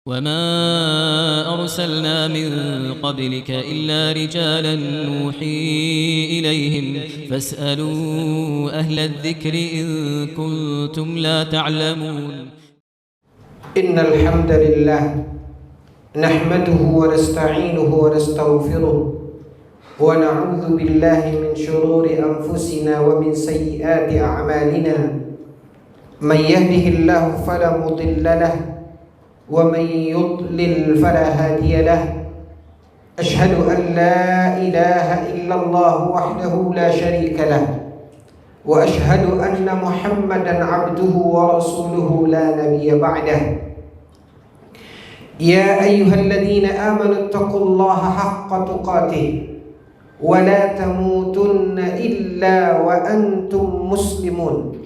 وما أرسلنا من قبلك إلا رجالا نوحي إليهم فاسألوا أهل الذكر إن كنتم لا تعلمون. إن الحمد لله نحمده ونستعينه ونستغفره ونعوذ بالله من شرور أنفسنا ومن سيئات أعمالنا. من يهده الله فلا مضل له ومن يضلل فلا هادي له. أشهد أن لا إله إلا الله وحده لا شريك له وأشهد أن محمدا عبده ورسوله لا نبي بعده. يا أيها الذين آمنوا اتقوا الله حق تقاته ولا تموتن إلا وأنتم مسلمون.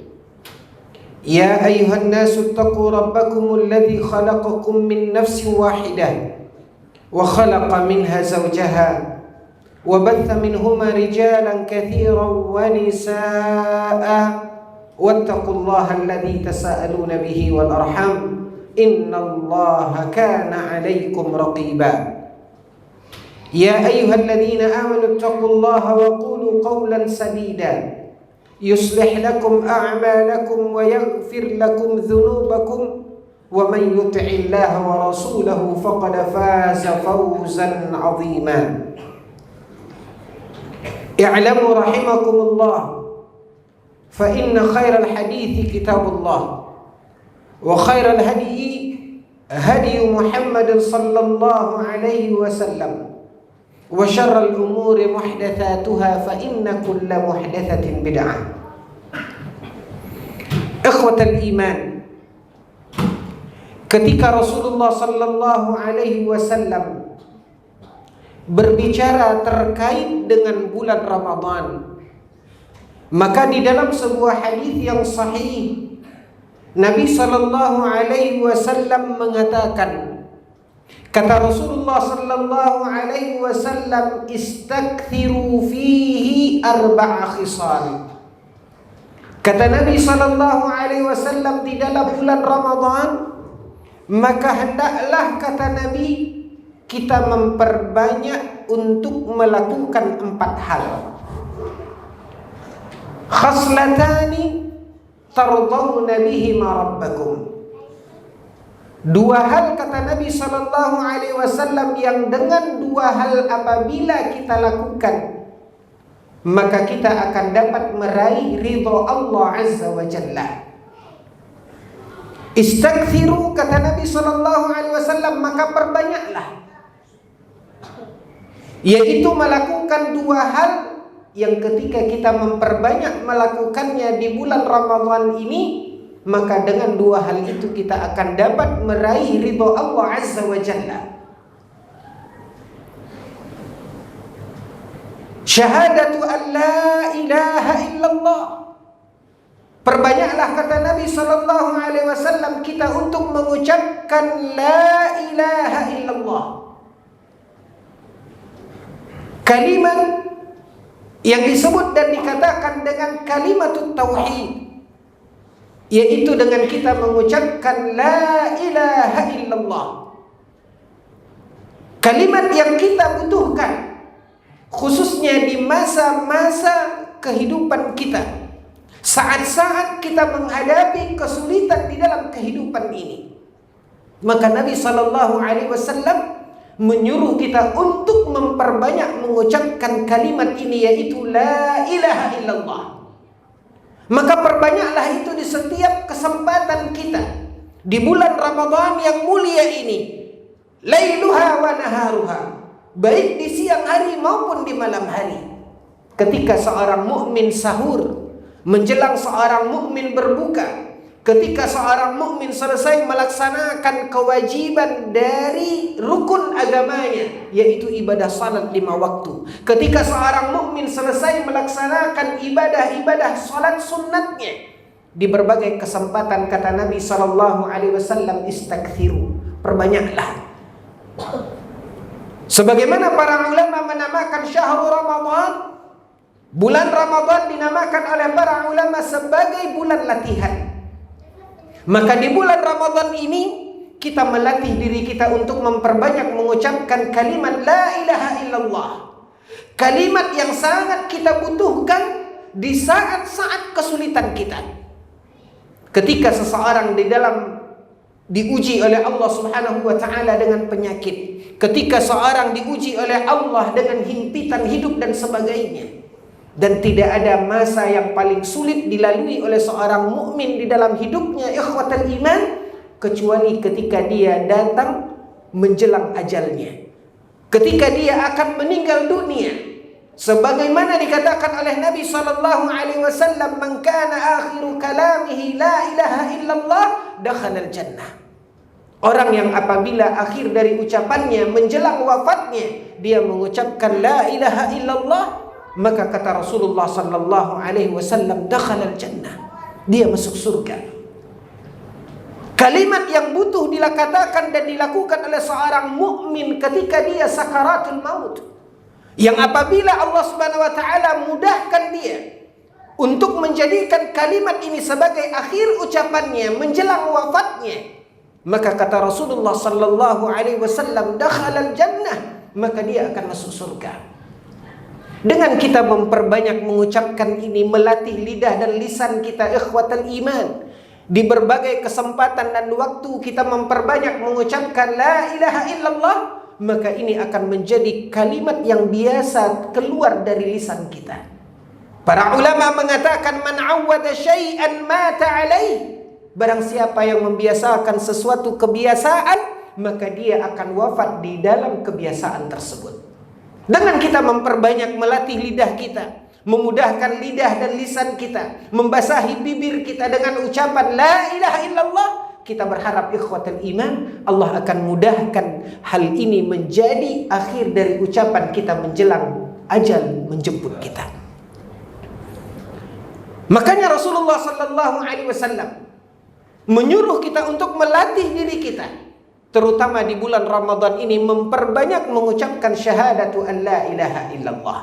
يا أيها الناس اتقوا ربكم الذي خلقكم من نفس واحدة وخلق منها زوجها وبث منهما رجالا كثيرا ونساء واتقوا الله الذي تساءلون به والأرحام إن الله كان عليكم رقيبا. يا أيها الذين آمنوا اتقوا الله وقولوا قولا سديدا يصلح لكم أعمالكم ويغفر لكم ذنوبكم ومن يطع الله ورسوله فقد فاز فوزا عظيما. اعلموا رحمكم الله فإن خير الحديث كتاب الله وخير الهدي هدي محمد صلى الله عليه وسلم وشر الأمور محدثاتها فإن كل محدثة بدعة. إخوة الإيمان, ketika Rasulullah sallallahu alaihi wasallam berbicara terkait dengan bulan Ramadan, maka di dalam sebuah hadis yang sahih Nabi sallallahu alaihi wasallam mengatakan, kata Rasulullah sallallahu alaihi wasallam, istakthiru fihi arba'a khisal. Kata Nabi sallallahu alaihi wasallam, di dalam bulan Ramadan maka hendaklah, kata Nabi, kita memperbanyak untuk melakukan 4 hal. Khaslatani tardawna bihima rabbakum. 2 hal, kata Nabi sallallahu alaihi wasallam, yang dengan 2 hal apabila kita lakukan maka kita akan dapat meraih ridha Allah azza wa jalla. Istaghfiru, kata Nabi sallallahu alaihi wasallam, maka perbanyaklah, yaitu melakukan 2 hal yang ketika kita memperbanyak melakukannya di bulan Ramadan ini, maka dengan 2 hal itu kita akan dapat meraih ridha Allah azza wa jalla. Syahadatu an la ilaha illallah. Perbanyaklah, kata Nabi sallallahu alaihi wasallam, kita untuk mengucapkan la ilaha illallah. Kalimat yang disebut dan dikatakan dengan kalimatut tauhid, yaitu dengan kita mengucapkan la ilaha illallah. Kalimat yang kita butuhkan khususnya di masa-masa kehidupan kita, saat-saat kita menghadapi kesulitan di dalam kehidupan ini. Maka Nabi sallallahu alaihi wasallam menyuruh kita untuk memperbanyak mengucapkan kalimat ini, yaitu la ilaha illallah. Maka perbanyaklah itu di setiap kesempatan kita di bulan Ramadan yang mulia ini, lailuha wa naharuha, baik di siang hari maupun di malam hari. Ketika seorang mukmin sahur, menjelang seorang mukmin berbuka, ketika seorang mukmin selesai melaksanakan kewajiban dari rukun agamanya, yaitu ibadah salat 5 waktu, ketika seorang mukmin selesai melaksanakan ibadah-ibadah salat sunnatnya, di berbagai kesempatan, kata Nabi sallallahu alaihi wasallam, istaghfiru, perbanyaklah. Sebagaimana para ulama menamakan syahrul Ramadan, bulan Ramadan dinamakan oleh para ulama sebagai bulan latihan. Maka di bulan Ramadan ini kita melatih diri kita untuk memperbanyak mengucapkan kalimat la ilaha illallah. Kalimat yang sangat kita butuhkan di saat-saat kesulitan kita. Ketika seseorang diuji oleh Allah Subhanahu wa taala dengan penyakit, ketika seorang diuji oleh Allah dengan himpitan hidup dan sebagainya. Dan tidak ada masa yang paling sulit dilalui oleh seorang mukmin di dalam hidupnya, ikhwatal iman, kecuali ketika dia datang menjelang ajalnya, ketika dia akan meninggal dunia. Sebagaimana dikatakan oleh Nabi sallallahu alaihi wasallam, "Man kana akhiru kalamihi la ilaha illallah, dakhala al-jannah." Orang yang apabila akhir dari ucapannya menjelang wafatnya dia mengucapkan la ilaha illallah, maka kata Rasulullah sallallahu alaihi wasallam, dakhala al-jannah, dia masuk surga. Kalimat yang butuh dikatakan dan dilakukan oleh seorang mukmin ketika dia sakaratul maut, yang apabila Allah Subhanahu wa taala mudahkan dia untuk menjadikan kalimat ini sebagai akhir ucapannya menjelang wafatnya, maka kata Rasulullah sallallahu alaihi wasallam, dakhala al-jannah, maka dia akan masuk surga. Dengan kita memperbanyak mengucapkan ini, melatih lidah dan lisan kita, ikhwatal iman, di berbagai kesempatan dan waktu kita memperbanyak mengucapkan la ilaha illallah, maka ini akan menjadi kalimat yang biasa keluar dari lisan kita. Para ulama mengatakan, man awwada syai'an mata alaih. Barang siapa yang membiasakan sesuatu kebiasaan, maka dia akan wafat di dalam kebiasaan tersebut. Dengan kita memperbanyak melatih lidah kita, memudahkan lidah dan lisan kita, membasahi bibir kita dengan ucapan la ilaha illallah, kita berharap ikhwatul iman, Allah akan mudahkan hal ini menjadi akhir dari ucapan kita menjelang ajal menjemput kita. Makanya Rasulullah sallallahu alaihi wasallam menyuruh kita untuk melatih diri kita, terutama di bulan Ramadan ini, memperbanyak mengucapkan syahadatu an la ilaha illallah.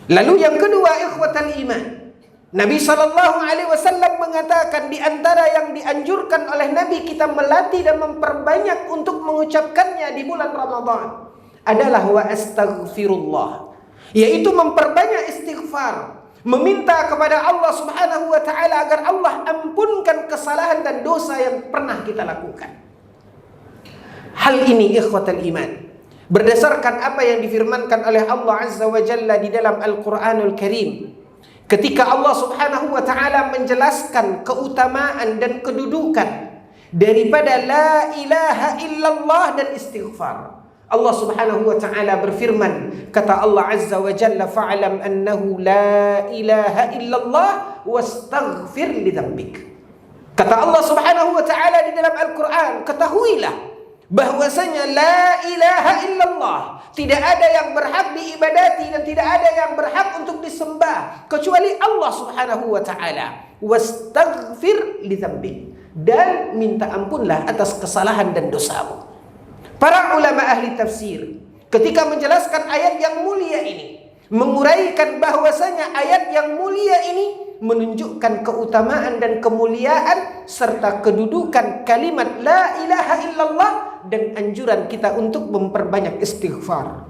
Lalu yang kedua, ikhwatal iman, Nabi SAW mengatakan di antara yang dianjurkan oleh Nabi kita melatih dan memperbanyak untuk mengucapkannya di bulan Ramadan adalah wa astaghfirullah, yaitu memperbanyak istighfar, meminta kepada Allah Subhanahu wa taala agar Allah ampunkan kesalahan dan dosa yang pernah kita lakukan. Hal ini ikhwatal iman berdasarkan apa yang difirmankan oleh Allah Azza wa Jalla di dalam Al-Quranul Karim, ketika Allah Subhanahu wa ta'ala menjelaskan keutamaan dan kedudukan daripada la ilaha illallah dan istighfar. Allah Subhanahu wa ta'ala berfirman, kata Allah Azza wa Jalla, fa'alam annahu la ilaha illallah wastaghfir li dzambik. Kata Allah Subhanahu wa ta'ala di dalam Al-Quran, ketahuilah bahwasanya la ilaha illallah, tidak ada yang berhak diibadati dan tidak ada yang berhak untuk disembah kecuali Allah Subhanahu wa taala. Wastaghfir li dzambik, dan minta ampunlah atas kesalahan dan dosamu. Para ulama ahli tafsir ketika menjelaskan ayat yang mulia ini menguraikan bahwasanya ayat yang mulia ini menunjukkan keutamaan dan kemuliaan serta kedudukan kalimat la ilaha illallah dan anjuran kita untuk memperbanyak istighfar.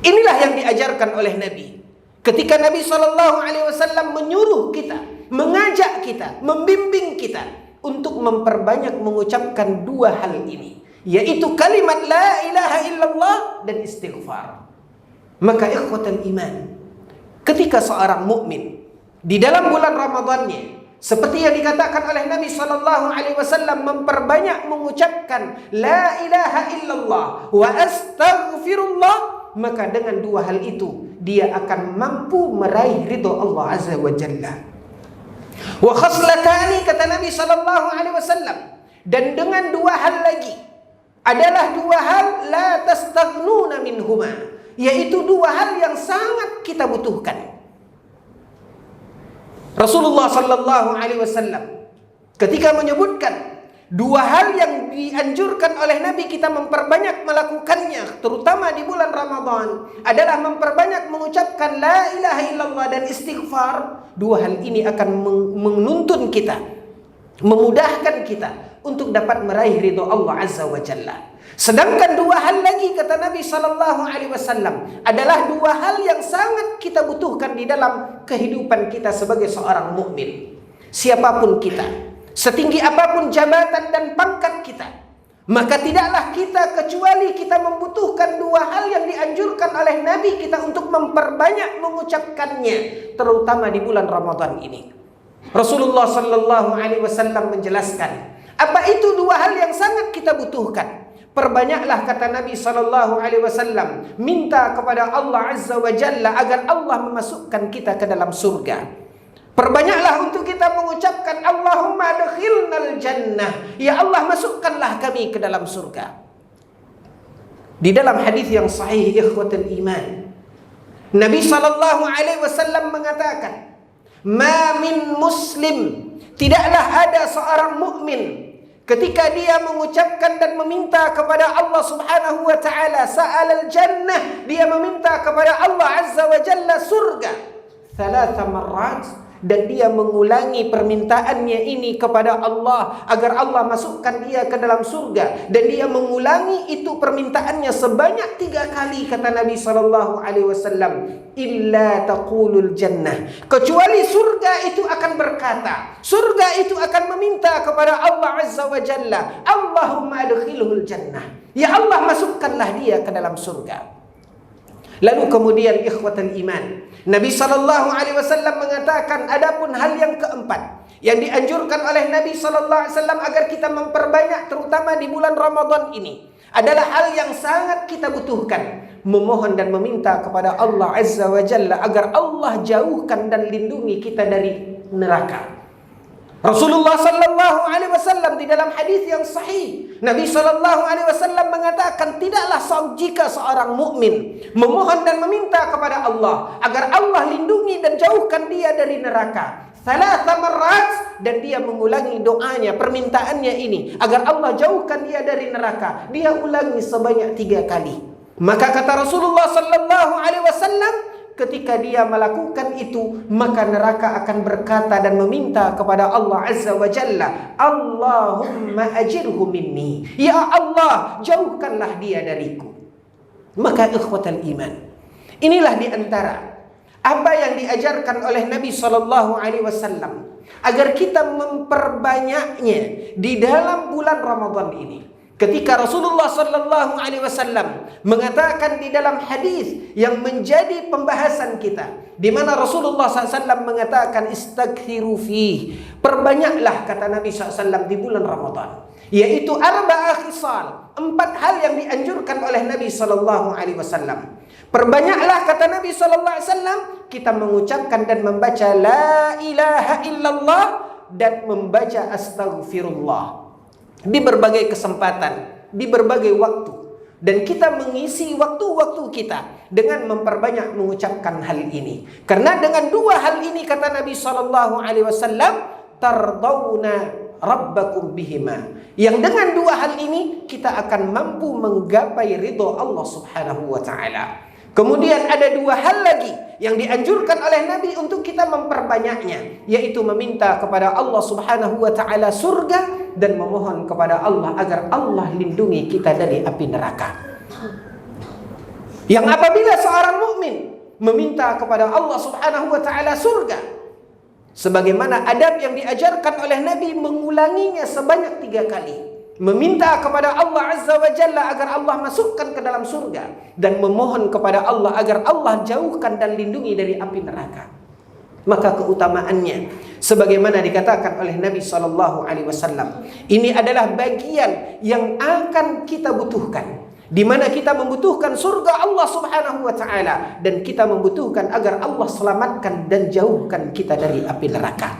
Inilah yang diajarkan oleh Nabi. Ketika Nabi SAW menyuruh kita, mengajak kita, membimbing kita untuk memperbanyak mengucapkan dua hal ini, yaitu kalimat la ilaha illallah dan istighfar. Maka ikhwatal iman, ketika seorang mukmin di dalam bulan Ramadannya, seperti yang dikatakan oleh Nabi SAW, memperbanyak mengucapkan la ilaha illallah wa astaghfirullah, maka dengan dua hal itu dia akan mampu meraih ridho Allah Azza wa Jalla. Wa khaslatani, kata Nabi SAW, dan dengan dua hal lagi adalah dua hal la tastaghnuna minhuma, yaitu dua hal yang sangat kita butuhkan. Rasulullah sallallahu alaihi wasallam ketika menyebutkan dua hal yang dianjurkan oleh Nabi kita memperbanyak melakukannya, terutama di bulan Ramadan, adalah memperbanyak mengucapkan la ilaha illallah dan istighfar. Dua hal ini akan menuntun kita, memudahkan kita untuk dapat meraih ridho Allah Azza wa Jalla. Sedangkan dua hal lagi kata Nabi sallallahu alaihi wasallam adalah dua hal yang sangat kita butuhkan di dalam kehidupan kita sebagai seorang mukmin. Siapapun kita, setinggi apapun jabatan dan pangkat kita, maka tidaklah kita kecuali kita membutuhkan dua hal yang dianjurkan oleh Nabi kita untuk memperbanyak mengucapkannya, terutama di bulan Ramadan ini. Rasulullah sallallahu alaihi wasallam menjelaskan, apa itu dua hal yang sangat kita butuhkan? Perbanyaklah kata Nabi sallallahu alaihi wasallam, minta kepada Allah Azza wa Jalla agar Allah memasukkan kita ke dalam surga. Perbanyaklah untuk kita mengucapkan Allahumma adkhilnal jannah, ya Allah masukkanlah kami ke dalam surga. Di dalam hadis yang sahih ikhwatul iman, Nabi sallallahu alaihi wasallam mengatakan, ma min muslim, tidaklah ada seorang mukmin ketika dia mengucapkan dan meminta kepada Allah Subhanahu wa taala sa'alal jannah, dia meminta kepada Allah Azza wa Jalla surga 3 marrat, dan dia mengulangi permintaannya ini kepada Allah agar Allah masukkan dia ke dalam surga, dan dia mengulangi itu permintaannya sebanyak 3 kali kata Nabi sallallahu alaihi wasallam, illa taqulul jannah, kecuali surga itu akan berkata, surga itu akan meminta kepada Allah Azza wa Jalla, Allahumma adkhilhul jannah, ya Allah masukkanlah dia ke dalam surga. Lalu kemudian ikhwatul iman, Nabi sallallahu alaihi wasallam mengatakan adapun hal yang keempat yang dianjurkan oleh Nabi sallallahu alaihi wasallam agar kita memperbanyak terutama di bulan Ramadan ini adalah hal yang sangat kita butuhkan, memohon dan meminta kepada Allah Azza wa Jalla agar Allah jauhkan dan lindungi kita dari neraka. Rasulullah sallallahu alaihi wasallam di dalam hadis yang sahih, Nabi sallallahu alaihi wasallam mengatakan tidaklah jika seorang mukmin memohon dan meminta kepada Allah agar Allah lindungi dan jauhkan dia dari neraka 3 marrat, dan dia mengulangi doanya, permintaannya ini agar Allah jauhkan dia dari neraka, dia ulangi sebanyak 3 kali. Maka kata Rasulullah sallallahu alaihi wasallam, ketika dia melakukan itu, maka neraka akan berkata dan meminta kepada Allah Azza wa Jalla, Allahumma ajirhu minni, ya Allah jauhkanlah dia dariku. Maka ikhwatal iman, inilah di antara apa yang diajarkan oleh Nabi sallallahu alaihi wasallam agar kita memperbanyaknya di dalam bulan Ramadan ini. Ketika Rasulullah sallallahu alaihi wasallam mengatakan di dalam hadis yang menjadi pembahasan kita, di mana Rasulullah SAW mengatakan istaghfiru fih, perbanyaklah kata Nabi SAW di bulan Ramadan, yaitu 4 khisal, 4 hal yang dianjurkan oleh Nabi sallallahu alaihi wasallam. Perbanyaklah kata Nabi sallallahu alaihi wasallam kita mengucapkan dan membaca la ilaha illallah dan membaca astaghfirullah di berbagai kesempatan, di berbagai waktu, dan kita mengisi waktu-waktu kita dengan memperbanyak mengucapkan hal ini. Karena dengan 2 hal ini kata Nabi sallallahu alaihi wasallam, tardawna rabbakum bihima, yang dengan 2 hal ini kita akan mampu menggapai ridho Allah Subhanahu wa taala. Kemudian ada 2 hal lagi yang dianjurkan oleh Nabi untuk kita memperbanyaknya, yaitu meminta kepada Allah Subhanahu wa taala surga dan memohon kepada Allah agar Allah lindungi kita dari api neraka. Yang apabila seorang mukmin meminta kepada Allah Subhanahu wa taala surga, sebagaimana adab yang diajarkan oleh Nabi, mengulanginya sebanyak 3 kali. Meminta kepada Allah Azza wa Jalla agar Allah masukkan ke dalam surga, dan memohon kepada Allah agar Allah jauhkan dan lindungi dari api neraka. Maka keutamaannya sebagaimana dikatakan oleh Nabi sallallahu alaihi wasallam, ini adalah bagian yang akan kita butuhkan, di mana kita membutuhkan surga Allah Subhanahu wa taala, dan kita membutuhkan agar Allah selamatkan dan jauhkan kita dari api neraka.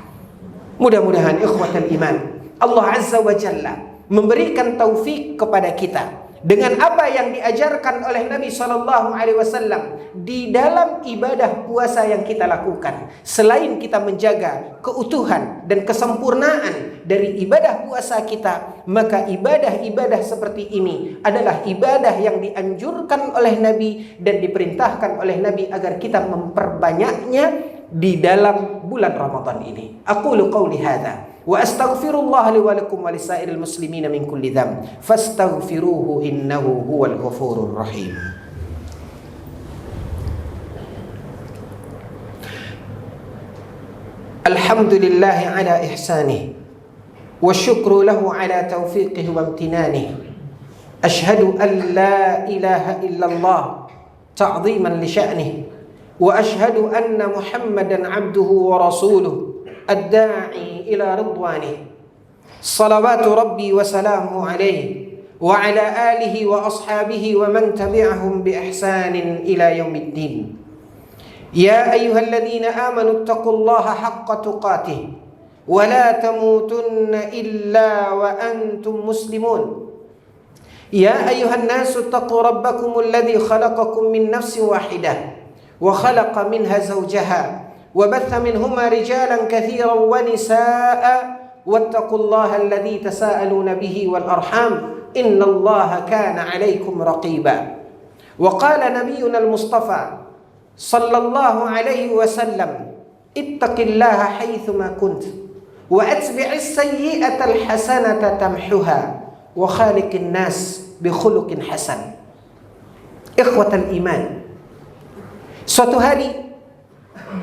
Mudah-mudahan ikhwatal iman, Allah Azza wa Jalla memberikan taufik kepada kita dengan apa yang diajarkan oleh Nabi sallallahu alaihi wasallam di dalam ibadah puasa yang kita lakukan. Selain kita menjaga keutuhan dan kesempurnaan dari ibadah puasa kita, maka ibadah-ibadah seperti ini adalah ibadah yang dianjurkan oleh Nabi dan diperintahkan oleh Nabi agar kita memperbanyaknya di dalam bulan Ramadan ini. Aqulu qauli hadza wa astaghfirullah li wa lakum wa lisairil muslimina min kulli dzamb fastaghfiruhu innahu huwal ghafurur rahim. Alhamdulillahi ala ihsanih wa syukru lahu ala taufiqihi wa amtinanih. Ashhadu an la ilaha illallah ta'ziman li sya'nih wa ashhadu anna Muhammadan abduhu wa rasuluh ad-da'i ila ridwanih. Salawatu rabbi wa salamuhu alaihi wa ala alihi wa ashabihi wa man tabi'ahum bi ihsanin ila yaumiddin. Ya ayyuhalladzina amanu taqullaha haqqa tuqatih wa la tamutunna illa wa antum muslimun. Ya ayyuhan nasu taqu rabbakumul ladzi khalaqakum min nafsin wahidah wa khalaqa minha zawjaha wa batha minhuma rijalan katsiran wa nisaa'a wattaqullaha alladzi tasaaluna bihi wal arham innallaha kana 'alaikum raqiba. Wa qala nabiyyuna al-mustafa sallallahu alaihi wasallam ittaqillaha haitsuma kunt wa atbi'is sayyi'ata al-hasanata tamhuha wa khaliqin nas bi khuluqin hasan. Ikhwatal iman, suatu hari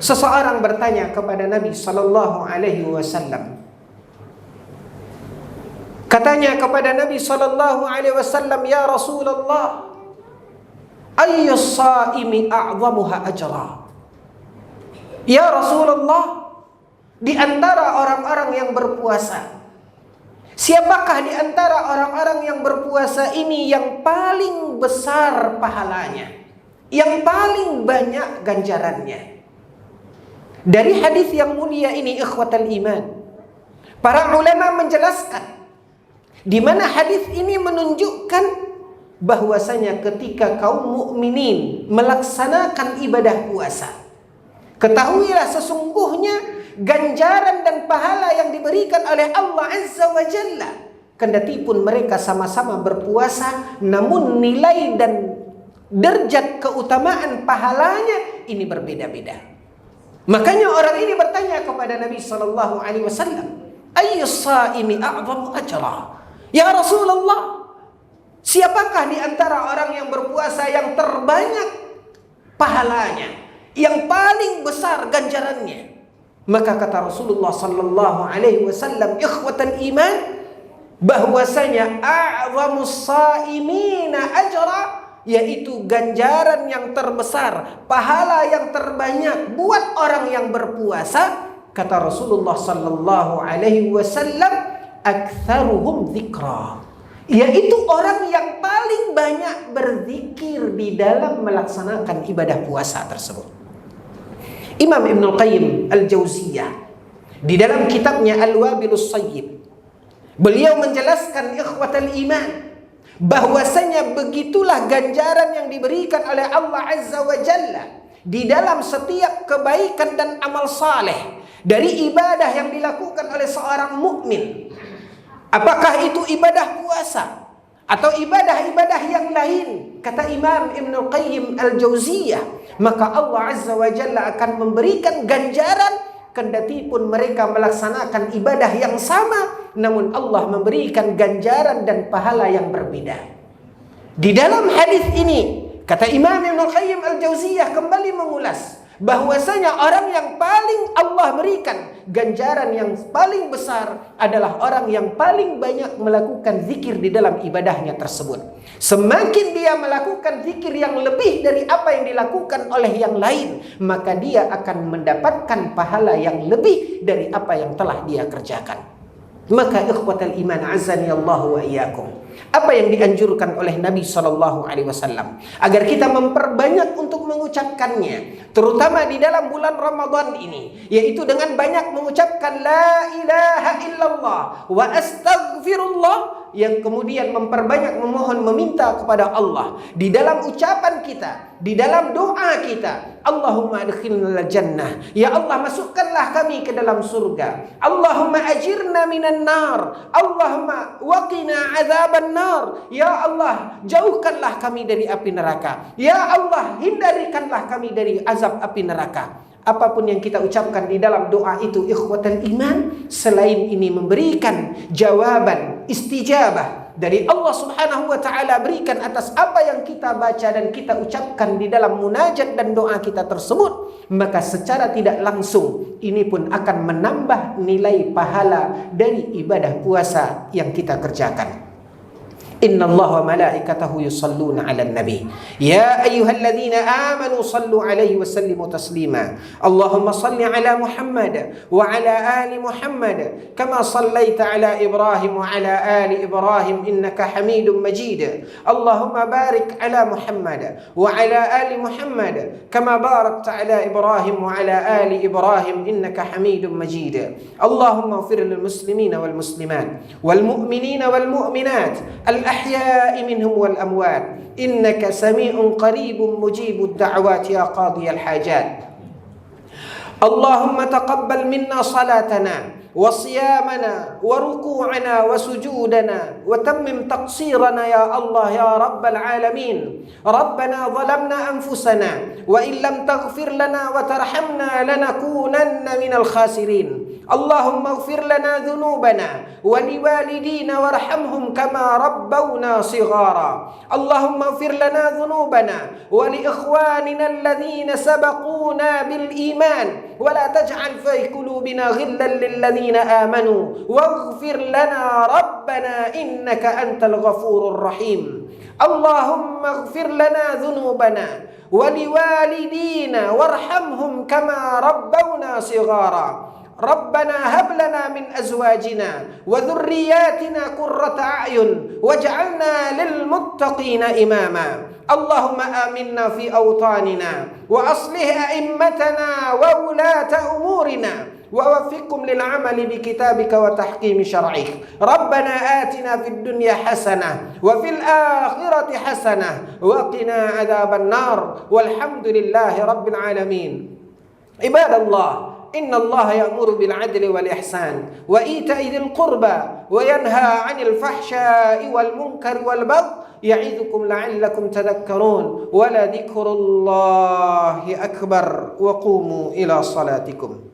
seseorang bertanya kepada Nabi sallallahu alaihi wasallam. Katanya kepada Nabi sallallahu alaihi wasallam, "Ya Rasulullah, ayyus saimi a'zamuha ajra?" Ya Rasulullah, di antara orang-orang yang berpuasa, siapakah di antara orang-orang yang berpuasa ini yang paling besar pahalanya, yang paling banyak ganjarannya? Dari hadis yang mulia ini, ikhwatal iman, para ulama menjelaskan di mana hadis ini menunjukkan bahwasanya ketika kaum mukminin melaksanakan ibadah puasa, ketahuilah sesungguhnya ganjaran dan pahala yang diberikan oleh Allah Azza wa Jalla, kendati pun mereka sama-sama berpuasa, namun nilai dan derajat keutamaan pahalanya ini berbeda-beda. Makanya orang ini bertanya kepada Nabi sallallahu alaihi wasallam, "Ayyus shaimi a'zamu ajra?" Ya Rasulullah, siapakah di antara orang yang berpuasa yang terbanyak pahalanya, yang paling besar ganjarannya? Maka kata Rasulullah sallallahu alaihi wasallam, ikhwatan iman, bahwasanya a'zamus shaimina ajra, yaitu ganjaran yang terbesar, pahala yang terbanyak buat orang yang berpuasa, kata Rasulullah sallallahu alaihi wasallam, aktsaruhum dzikra, yaitu orang yang paling banyak berzikir di dalam melaksanakan ibadah puasa tersebut. Imam Ibnul Qayyim Al-Jauziyah di dalam kitabnya Al-Wabilus Sayyib, beliau menjelaskan ikhwatal iman bahwasanya begitulah ganjaran yang diberikan oleh Allah Azza wa Jalla di dalam setiap kebaikan dan amal saleh dari ibadah yang dilakukan oleh seorang mukmin. Apakah itu ibadah puasa atau ibadah-ibadah yang lain, kata Imam Ibnul Qayyim Al-Jauziyah, maka Allah Azza wa Jalla akan memberikan ganjaran kendati pun mereka melaksanakan ibadah yang sama, namun Allah memberikan ganjaran dan pahala yang berbeda. Di dalam hadis ini, kata Imam Ibnul Qayyim Al-Jauziyah kembali mengulas bahwasanya orang yang paling Allah berikan ganjaran yang paling besar adalah orang yang paling banyak melakukan zikir di dalam ibadahnya tersebut. Semakin dia melakukan zikir yang lebih dari apa yang dilakukan oleh yang lain, maka dia akan mendapatkan pahala yang lebih dari apa yang telah dia kerjakan. Maka ikhwatal iman azani Allah wa iyyakum, apa yang dianjurkan oleh Nabi sallallahu alaihi wasallam agar kita memperbanyak untuk mengucapkannya, terutama di dalam bulan Ramadan ini, yaitu dengan banyak mengucapkan la ilaha illallah wa astaghfirullah, yang kemudian memperbanyak memohon meminta kepada Allah di dalam ucapan kita, di dalam doa kita. Allahumma adkhilnal jannah, ya Allah masukkanlah kami ke dalam surga. Allahumma ajirna minan nar, Allahumma waqina azaban nar, ya Allah jauhkanlah kami dari api neraka, ya Allah hindarikanlah kami dari azab api neraka. apapun yang kita ucapkan di dalam doa itu ikhwatal iman, selain ini memberikan jawaban istijabah dari Allah Subhanahu wa taala berikan atas apa yang kita baca dan kita ucapkan di dalam munajat dan doa kita tersebut, maka secara tidak langsung ini pun akan menambah nilai pahala dari ibadah puasa yang kita kerjakan. Inna Allah wa malaikatahu yusalluna ala nabi ya ayyuhalladzina amanu sallu alaihi wa sallimu taslima Allahumma salli ala Muhammad wa ala ali Muhammad kama sallaita ala Ibrahim wa ala ali Ibrahim innaka Hamidum Majid Allahumma barik ala Muhammad wa ala ali Muhammad kama barakta ala Ibrahim wa ala ali Ibrahim innaka Hamidum Majid Allahumma ighfir lil muslimina wal muslimat wal mu'minina wal mu'minat الأحياء منهم والأموات إنك سميع قريب مجيب الدعوات يا قاضي الحاجات اللهم تقبل منا صلاتنا وصيامنا وركوعنا وسجودنا وتمم تقصيرنا يا الله يا رب العالمين ربنا ظلمنا أنفسنا وإن لم تغفر لنا وترحمنا لنكونن من الخاسرين اللهم اغفر لنا ذنوبنا ولوالدينا وارحمهم كما ربونا صغارا اللهم اغفر لنا ذنوبنا ولإخواننا الذين سبقونا بالإيمان ولا تجعل في قلوبنا غلا للذين آمنوا واغفر لنا ربنا إنك أنت الغفور الرحيم اللهم اغفر لنا ذنوبنا ولوالدينا وارحمهم كما ربونا صغارا ربنا هب لنا من أزواجنا وذرياتنا قرة أعين واجعلنا للمتقين إماما اللهم آمنا في أوطاننا وأصلح أئمتنا وولاة أمورنا ووفقهم للعمل بكتابك وتحكيم شرعك ربنا آتنا في الدنيا حسنة وفي الآخرة حسنة وقنا عذاب النار والحمد لله رب العالمين عباد الله إن الله يأمر بالعدل والإحسان وإيتاء ذي القربى وينهى عن الفحشاء والمنكر والبغي يعظكم لعلكم تذكرون ولذكر الله أكبر وقوموا إلى صلاتكم